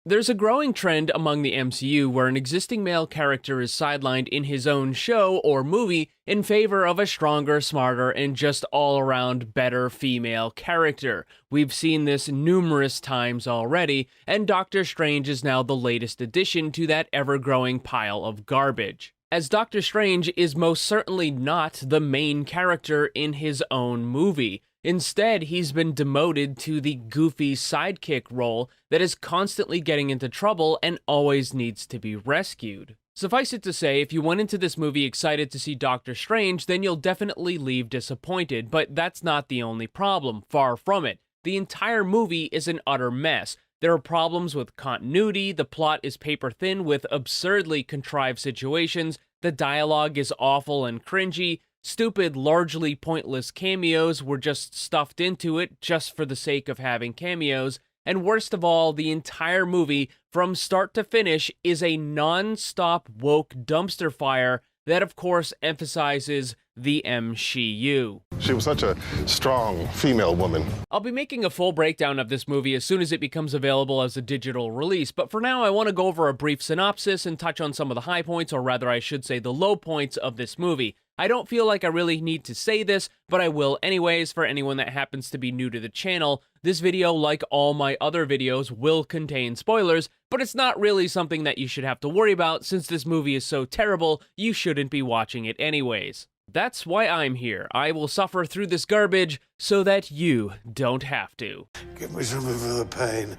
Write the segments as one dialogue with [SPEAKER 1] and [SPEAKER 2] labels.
[SPEAKER 1] There's a growing trend among the MCU where an existing male character is sidelined in his own show or movie in favor of a stronger, smarter, and just all-around better female character. We've seen this numerous times already, and Doctor Strange is now the latest addition to that ever-growing pile of garbage. As Doctor Strange is most certainly not the main character in his own movie. Instead, he's been demoted to the goofy sidekick role that is constantly getting into trouble and always needs to be rescued. Suffice it to say, if you went into this movie excited to see Doctor Strange, then you'll definitely leave disappointed, but that's not the only problem, far from it. The entire movie is an utter mess. There are problems with continuity, the plot is paper thin with absurdly contrived situations, the dialogue is awful and cringy, stupid, largely pointless cameos were just stuffed into it just for the sake of having cameos, and worst of all, the entire movie, from start to finish, is a non-stop woke dumpster fire that of course emphasizes the MCU.
[SPEAKER 2] She was such a strong female woman.
[SPEAKER 1] I'll be making a full breakdown of this movie as soon as it becomes available as a digital release, but for now I want to go over a brief synopsis and touch on some of the high points, or rather I should say the low points of this movie. I don't feel like I really need to say this, but I will anyways for anyone that happens to be new to the channel. This video, like all my other videos, will contain spoilers, but it's not really something that you should have to worry about since this movie is so terrible, you shouldn't be watching it anyways. That's why I'm here. I will suffer through this garbage so that you don't have to.
[SPEAKER 3] Give me something for the pain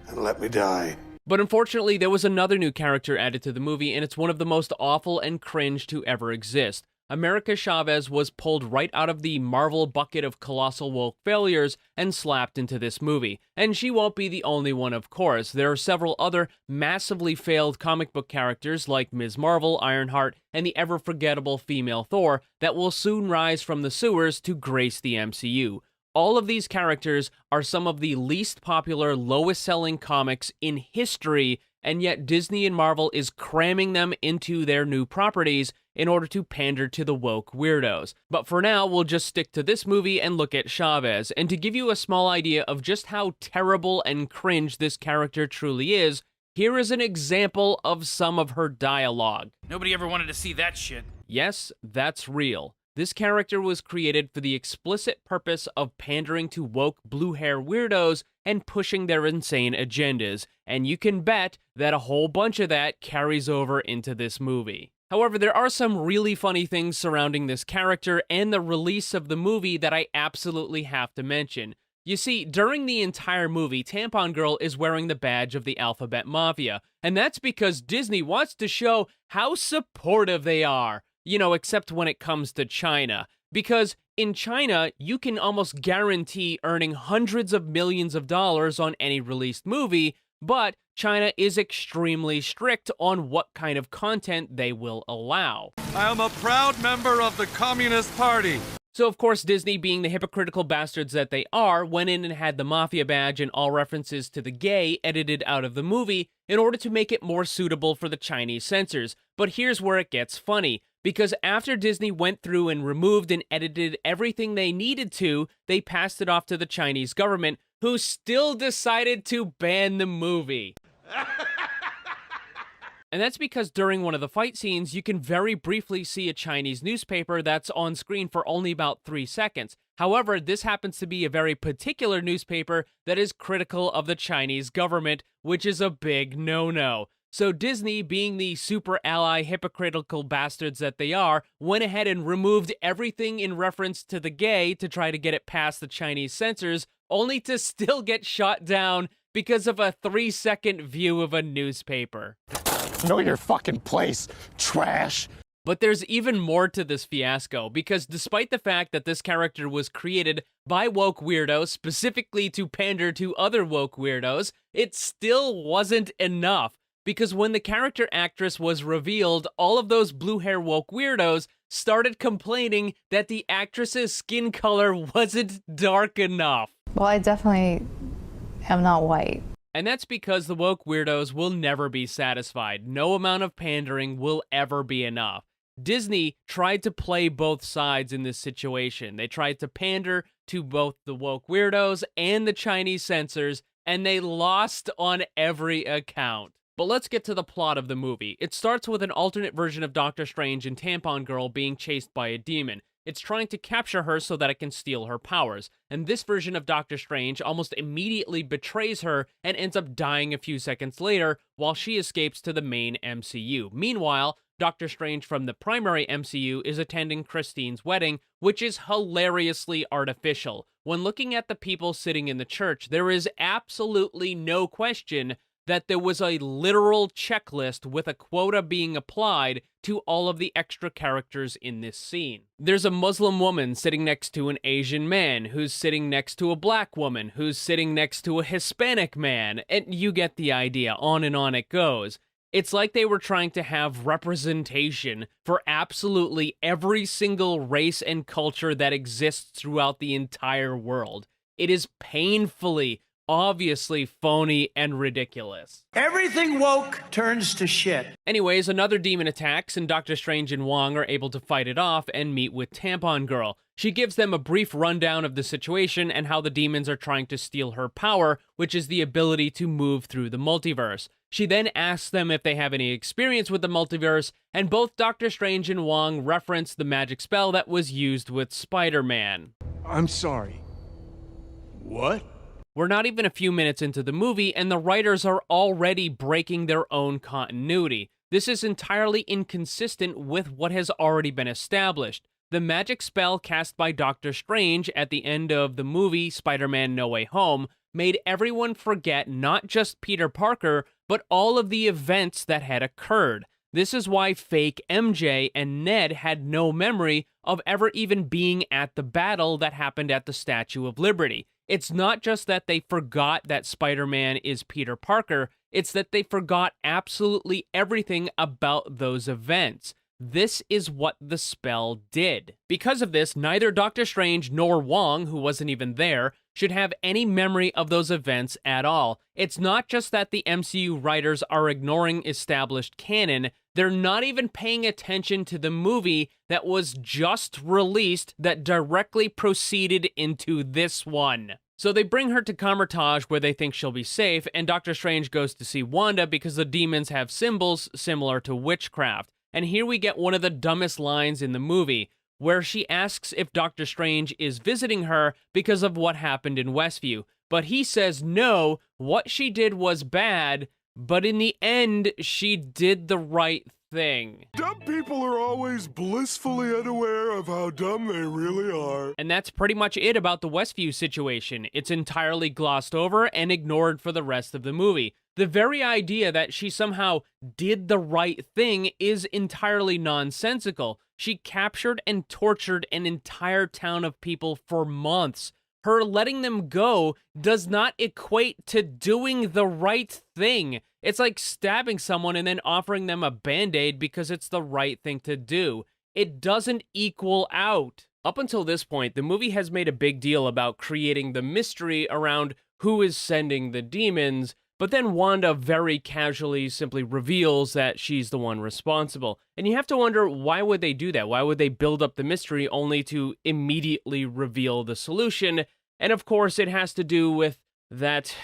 [SPEAKER 3] and let me die.
[SPEAKER 1] But unfortunately, there was another new character added to the movie, and it's one of the most awful and cringe to ever exist. America Chavez was pulled right out of the Marvel bucket of colossal woke failures and slapped into this movie. And she won't be the only one, of course. There are several other massively failed comic book characters like Ms. Marvel, Ironheart, and the ever-forgettable female Thor that will soon rise from the sewers to grace the MCU. All of these characters are some of the least popular, lowest-selling comics in history, and yet Disney and Marvel is cramming them into their new properties in order to pander to the woke weirdos. But for now, we'll just stick to this movie and look at Chavez. And to give you a small idea of just how terrible and cringe this character truly is, here is an example of some of her dialogue.
[SPEAKER 4] Nobody ever wanted to see that shit.
[SPEAKER 1] Yes, that's real. This character was created for the explicit purpose of pandering to woke blue hair weirdos and pushing their insane agendas, and you can bet that a whole bunch of that carries over into this movie. However, there are some really funny things surrounding this character and the release of the movie that I absolutely have to mention. You see, during the entire movie, Tampon Girl is wearing the badge of the Alphabet Mafia, and that's because Disney wants to show how supportive they are. You know, except when it comes to China. Because in China, you can almost guarantee earning hundreds of millions of dollars on any released movie, but China is extremely strict on what kind of content they will allow.
[SPEAKER 5] I am a proud member of the Communist Party.
[SPEAKER 1] So of course Disney, being the hypocritical bastards that they are, went in and had the Mafia badge and all references to the gay edited out of the movie in order to make it more suitable for the Chinese censors. But here's where it gets funny. Because after Disney went through and removed and edited everything they needed to, they passed it off to the Chinese government, who still decided to ban the movie. And that's because during one of the fight scenes, you can very briefly see a Chinese newspaper that's on screen for only about 3 seconds. However, this happens to be a very particular newspaper that is critical of the Chinese government, which is a big no-no. So Disney, being the super ally hypocritical bastards that they are, went ahead and removed everything in reference to the gay to try to get it past the Chinese censors, only to still get shot down because of a 3-second view of a newspaper.
[SPEAKER 3] Know your fucking place, trash.
[SPEAKER 1] But there's even more to this fiasco, because despite the fact that this character was created by woke weirdos specifically to pander to other woke weirdos, it still wasn't enough. Because when the character actress was revealed, all of those blue hair woke weirdos started complaining that the actress's skin color wasn't dark enough.
[SPEAKER 6] Well, I definitely am not white.
[SPEAKER 1] And that's because the woke weirdos will never be satisfied. No amount of pandering will ever be enough. Disney tried to play both sides in this situation. They tried to pander to both the woke weirdos and the Chinese censors, and they lost on every account. But let's get to the plot of the movie. It starts with an alternate version of Doctor Strange and Tampon Girl being chased by a demon. It's trying to capture her so that it can steal her powers. And this version of Doctor Strange almost immediately betrays her and ends up dying a few seconds later while she escapes to the main MCU. Meanwhile, Doctor Strange from the primary MCU is attending Christine's wedding, which is hilariously artificial. When looking at the people sitting in the church, there is absolutely no question that there was a literal checklist with a quota being applied to all of the extra characters in this scene. There's a Muslim woman sitting next to an Asian man, who's sitting next to a black woman, who's sitting next to a Hispanic man, and you get the idea. On and on it goes. It's like they were trying to have representation for absolutely every single race and culture that exists throughout the entire world. It is painfully, obviously phony and ridiculous.
[SPEAKER 7] Everything woke turns to shit.
[SPEAKER 1] Anyways, another demon attacks, and Doctor Strange and Wong are able to fight it off and meet with Tampon Girl. She gives them a brief rundown of the situation and how the demons are trying to steal her power, which is the ability to move through the multiverse. She then asks them if they have any experience with the multiverse, and both Doctor Strange and Wong reference the magic spell that was used with Spider-Man.
[SPEAKER 8] I'm sorry. What?
[SPEAKER 1] We're not even a few minutes into the movie, and the writers are already breaking their own continuity. This is entirely inconsistent with what has already been established. The magic spell cast by Doctor Strange at the end of the movie Spider-Man No Way Home made everyone forget not just Peter Parker, but all of the events that had occurred. This is why fake MJ and Ned had no memory of ever even being at the battle that happened at the Statue of Liberty. It's not just that they forgot that Spider-Man is Peter Parker, it's that they forgot absolutely everything about those events. This is what the spell did. Because of this, neither Doctor Strange nor Wong, who wasn't even there, should have any memory of those events at all. It's not just that the MCU writers are ignoring established canon, they're not even paying attention to the movie that was just released that directly proceeded into this one. So they bring her to Kamar-Taj where they think she'll be safe, and Doctor Strange goes to see Wanda because the demons have symbols similar to witchcraft. And here we get one of the dumbest lines in the movie, where she asks if Doctor Strange is visiting her because of what happened in Westview. But he says no, what she did was bad, but in the end, she did the right thing.
[SPEAKER 8] Dumb people are always blissfully unaware of how dumb they really are.
[SPEAKER 1] And that's pretty much it about the Westview situation. It's entirely glossed over and ignored for the rest of the movie. The very idea that she somehow did the right thing is entirely nonsensical. She captured and tortured an entire town of people for months. Her letting them go does not equate to doing the right thing. It's like stabbing someone and then offering them a band-aid because it's the right thing to do. It doesn't equal out. Up until this point, the movie has made a big deal about creating the mystery around who is sending the demons, but then Wanda very casually simply reveals that she's the one responsible. And you have to wonder, why would they do that? Why would they build up the mystery only to immediately reveal the solution? And of course, it has to do with that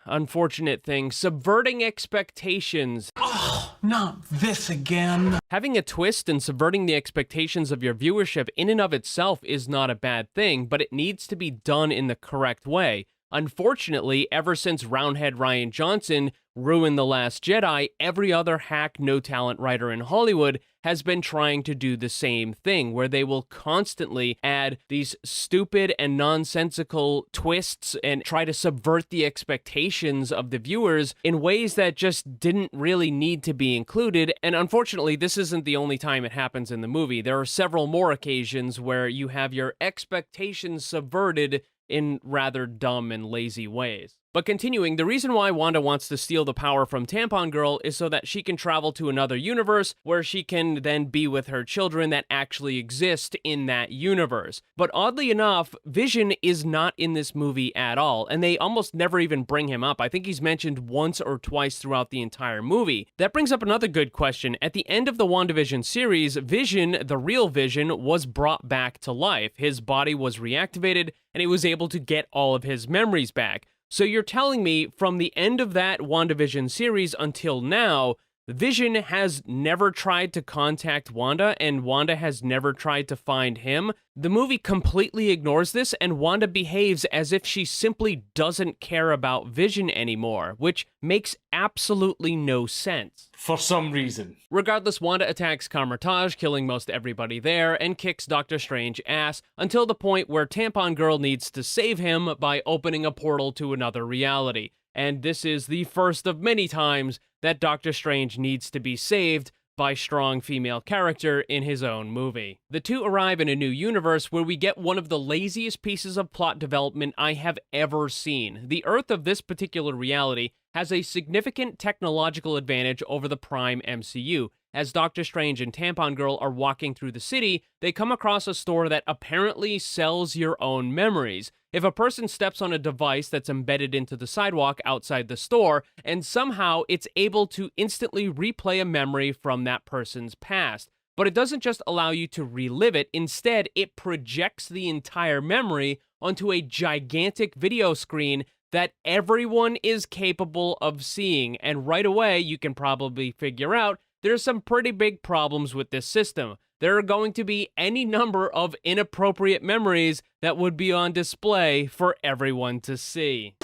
[SPEAKER 1] unfortunate thing, subverting expectations.
[SPEAKER 7] Oh, not this again.
[SPEAKER 1] Having a twist and subverting the expectations of your viewership in and of itself is not a bad thing, but it needs to be done in the correct way. Unfortunately, ever since Roundhead Rian Johnson ruined The Last Jedi, every other hack, no-talent writer in Hollywood has been trying to do the same thing, where they will constantly add these stupid and nonsensical twists and try to subvert the expectations of the viewers in ways that just didn't really need to be included. And unfortunately, this isn't the only time it happens in the movie. There are several more occasions where you have your expectations subverted in rather dumb and lazy ways. But continuing, the reason why Wanda wants to steal the power from Tampon Girl is so that she can travel to another universe where she can then be with her children that actually exist in that universe. But oddly enough, Vision is not in this movie at all, and they almost never even bring him up. I think he's mentioned once or twice throughout the entire movie. That brings up another good question. At the end of the WandaVision series, Vision, the real Vision, was brought back to life. His body was reactivated, and he was able to get all of his memories back. So you're telling me from the end of that WandaVision series until now, Vision has never tried to contact Wanda, and Wanda has never tried to find him? The movie completely ignores this, and Wanda behaves as if she simply doesn't care about Vision anymore, which makes absolutely no sense.
[SPEAKER 9] For some reason.
[SPEAKER 1] Regardless, Wanda attacks Kamar-Taj, killing most everybody there, and kicks Doctor Strange ass until the point where Tampon Girl needs to save him by opening a portal to another reality. And this is the first of many times that Doctor Strange needs to be saved by strong female character in his own movie. The two arrive in a new universe where we get one of the laziest pieces of plot development I have ever seen. The Earth of this particular reality has a significant technological advantage over the Prime MCU. As Doctor Strange and Tampon Girl are walking through the city, they come across a store that apparently sells your own memories. If a person steps on a device that's embedded into the sidewalk outside the store, and somehow it's able to instantly replay a memory from that person's past. But it doesn't just allow you to relive it, instead it projects the entire memory onto a gigantic video screen that everyone is capable of seeing, and right away you can probably figure out there's some pretty big problems with this system. There are going to be any number of inappropriate memories that would be on display for everyone to see.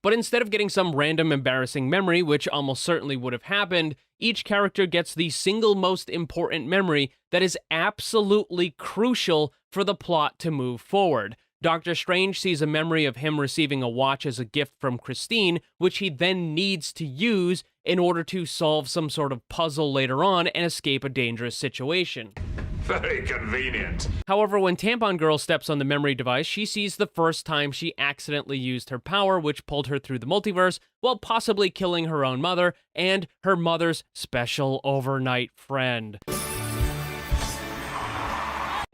[SPEAKER 1] But instead of getting some random embarrassing memory, which almost certainly would have happened, each character gets the single most important memory that is absolutely crucial for the plot to move forward. Doctor Strange sees a memory of him receiving a watch as a gift from Christine, which he then needs to use in order to solve some sort of puzzle later on and escape a dangerous situation.
[SPEAKER 10] Very convenient.
[SPEAKER 1] However, when Tampon Girl steps on the memory device, she sees the first time she accidentally used her power, which pulled her through the multiverse, while possibly killing her own mother and her mother's special overnight friend.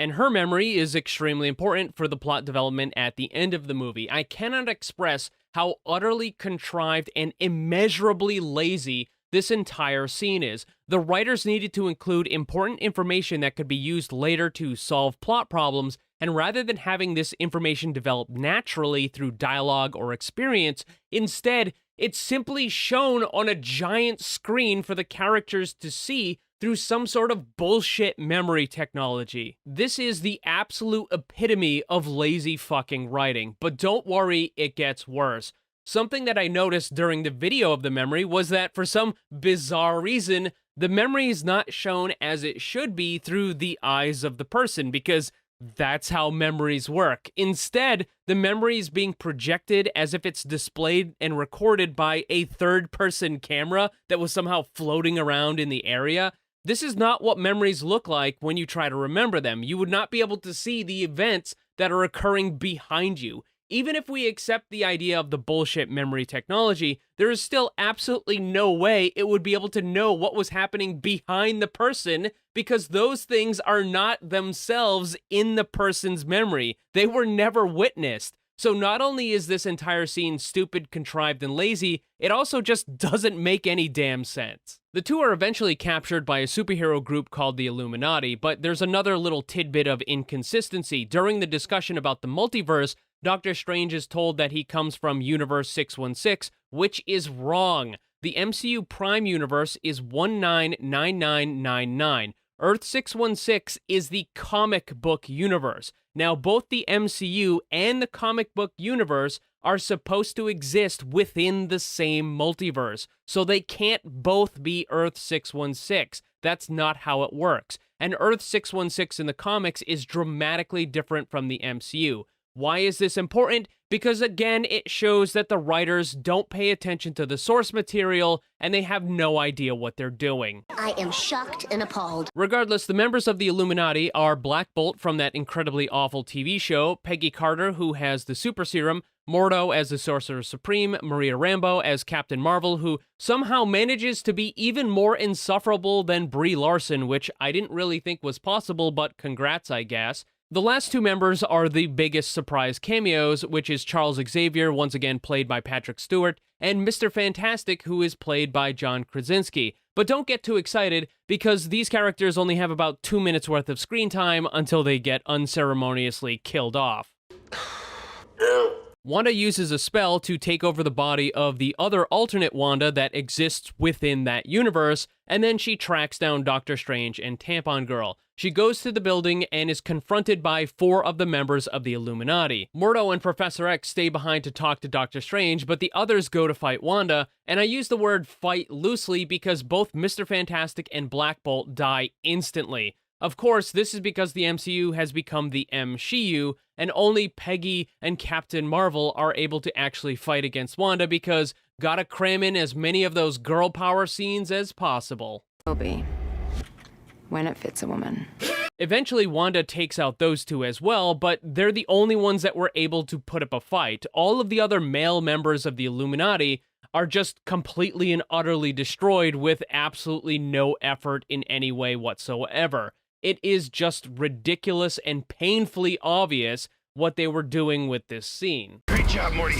[SPEAKER 1] And her memory is extremely important for the plot development at the end of the movie. I cannot express how utterly contrived and immeasurably lazy this entire scene is. The writers needed to include important information that could be used later to solve plot problems, and rather than having this information develop naturally through dialogue or experience, instead, it's simply shown on a giant screen for the characters to see through some sort of bullshit memory technology. This is the absolute epitome of lazy fucking writing, but don't worry, it gets worse. Something that I noticed during the video of the memory was that for some bizarre reason, the memory is not shown as it should be through the eyes of the person, because that's how memories work. Instead, the memory is being projected as if it's displayed and recorded by a third-person camera that was somehow floating around in the area. This is not what memories look like when you try to remember them. You would not be able to see the events that are occurring behind you. Even if we accept the idea of the bullshit memory technology, there is still absolutely no way it would be able to know what was happening behind the person, because those things are not themselves in the person's memory. They were never witnessed. So not only is this entire scene stupid, contrived, and lazy, it also just doesn't make any damn sense. The two are eventually captured by a superhero group called the Illuminati, but there's another little tidbit of inconsistency. During the discussion about the multiverse, Doctor Strange is told that he comes from Universe 616, which is wrong. The MCU Prime Universe is 199999. Earth 616 is the comic book universe. Now, both the MCU and the comic book universe are supposed to exist within the same multiverse, so they can't both be Earth 616. That's not how it works. And Earth 616 in the comics is dramatically different from the MCU. Why is this important? Because again, it shows that the writers don't pay attention to the source material and they have no idea what they're doing.
[SPEAKER 11] I am shocked and appalled.
[SPEAKER 1] Regardless, the members of the Illuminati are Black Bolt from that incredibly awful TV show, Peggy Carter, who has the super serum, Mordo as the Sorcerer Supreme, Maria Rambeau as Captain Marvel, who somehow manages to be even more insufferable than Brie Larson, which I didn't really think was possible, but congrats, I guess. The last two members are the biggest surprise cameos, which is Charles Xavier, once again played by Patrick Stewart, and Mr. Fantastic, who is played by John Krasinski. But don't get too excited, because these characters only have about 2 minutes worth of screen time until they get unceremoniously killed off. Wanda uses a spell to take over the body of the other alternate Wanda that exists within that universe, and then she tracks down Doctor Strange and Tampon Girl. She goes to the building and is confronted by 4 of the members of the Illuminati. Mordo and Professor X stay behind to talk to Doctor Strange, but the others go to fight Wanda, and I use the word fight loosely because both Mr. Fantastic and Black Bolt die instantly. Of course, this is because the MCU has become the MCU, and only PGe and Captain Marvel are able to actually fight against Wanda because gotta cram in as many of those girl power scenes as possible.
[SPEAKER 9] Obi, when it fits a woman.
[SPEAKER 1] Eventually, Wanda takes out those 2 as well, but they're the only ones that were able to put up a fight. All of the other male members of the Illuminati are just completely and utterly destroyed with absolutely no effort in any way whatsoever. It is just ridiculous and painfully obvious what they were doing with this scene.
[SPEAKER 10] Great job, Morty.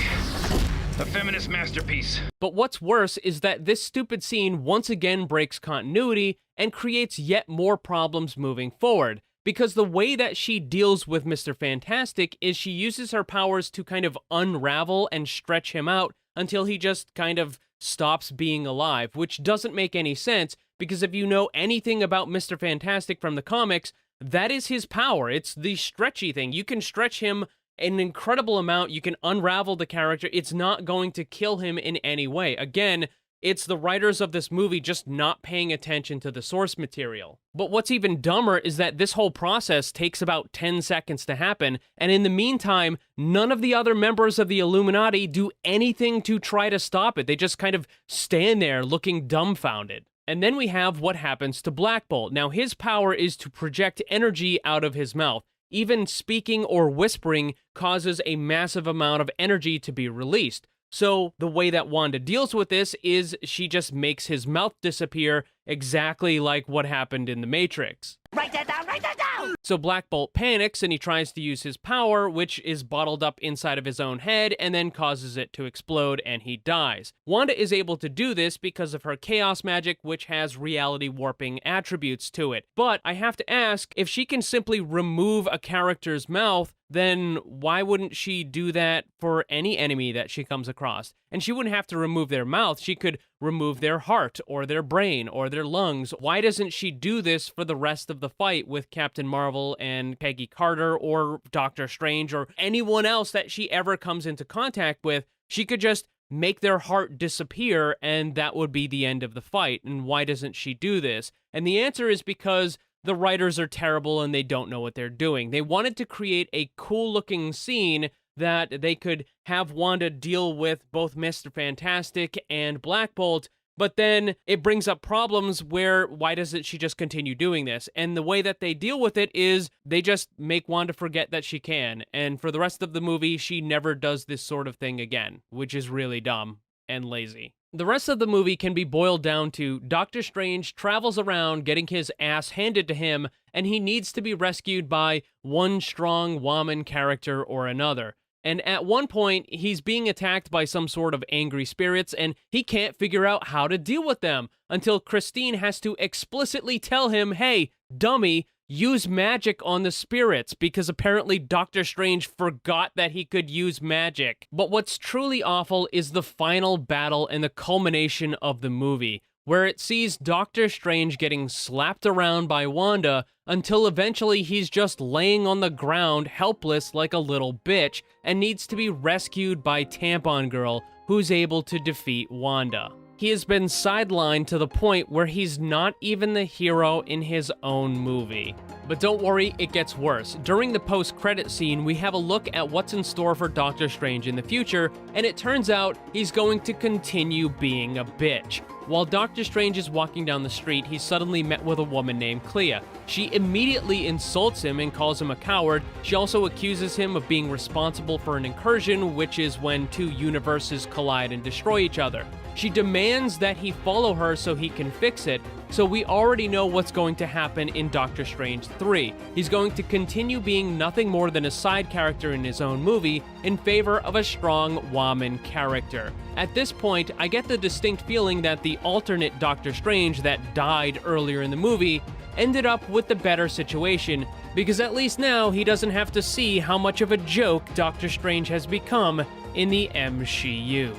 [SPEAKER 10] A feminist masterpiece.
[SPEAKER 1] But what's worse is that this stupid scene once again breaks continuity and creates yet more problems moving forward, because the way that she deals with Mr. Fantastic is she uses her powers to kind of unravel and stretch him out until he just kind of stops being alive, which doesn't make any sense, because if you know anything about Mr. Fantastic from the comics, that is his power. It's the stretchy thing. You can stretch him an incredible amount. You can unravel the character. It's not going to kill him in any way. Again, it's the writers of this movie just not paying attention to the source material. But what's even dumber is that this whole process takes about 10 seconds to happen, and in the meantime, none of the other members of the Illuminati do anything to try to stop it. They just kind of stand there looking dumbfounded. And then we have what happens to Black Bolt. Now, his power is to project energy out of his mouth. Even speaking or whispering causes a massive amount of energy to be released. So the way that Wanda deals with this is she just makes his mouth disappear, exactly like what happened in The Matrix.
[SPEAKER 11] Write that down, write that down!
[SPEAKER 1] So Black Bolt panics and he tries to use his power, which is bottled up inside of his own head, and then causes it to explode and he dies. Wanda is able to do this because of her chaos magic, which has reality warping attributes to it. But I have to ask, if she can simply remove a character's mouth, then why wouldn't she do that for any enemy that she comes across? And she wouldn't have to remove their mouth. She could remove their heart or their brain or their lungs. Why doesn't she do this for the rest of the fight with Captain Marvel and Peggy Carter or Doctor Strange or anyone else that she ever comes into contact with? She could just make their heart disappear and that would be the end of the fight. And why doesn't she do this? And the answer is because the writers are terrible and they don't know what they're doing. They wanted to create a cool-looking scene that they could have Wanda deal with both Mr. Fantastic and Black Bolt, but then it brings up problems where why doesn't she just continue doing this? And the way that they deal with it is they just make Wanda forget that she can, and for the rest of the movie, she never does this sort of thing again, which is really dumb and lazy. The rest of the movie can be boiled down to Doctor Strange travels around getting his ass handed to him, and he needs to be rescued by one strong woman character or another. And at one point, he's being attacked by some sort of angry spirits, and he can't figure out how to deal with them until Christine has to explicitly tell him, hey, dummy, use magic on the spirits, because apparently Doctor Strange forgot that he could use magic. But what's truly awful is the final battle and the culmination of the movie, where it sees Doctor Strange getting slapped around by Wanda until eventually he's just laying on the ground helpless like a little bitch and needs to be rescued by Tampon Girl, who's able to defeat Wanda. He has been sidelined to the point where he's not even the hero in his own movie. But don't worry, it gets worse. During the post-credit scene, we have a look at what's in store for Doctor Strange in the future, and it turns out he's going to continue being a bitch. While Doctor Strange is walking down the street, he's suddenly met with a woman named Clea. She immediately insults him and calls him a coward. She also accuses him of being responsible for an incursion, which is when two universes collide and destroy each other. She demands that he follow her so he can fix it, so we already know what's going to happen in Doctor Strange 3. He's going to continue being nothing more than a side character in his own movie in favor of a strong woman character. At this point, I get the distinct feeling that the alternate Doctor Strange that died earlier in the movie ended up with the better situation, because at least now he doesn't have to see how much of a joke Doctor Strange has become in the MCU.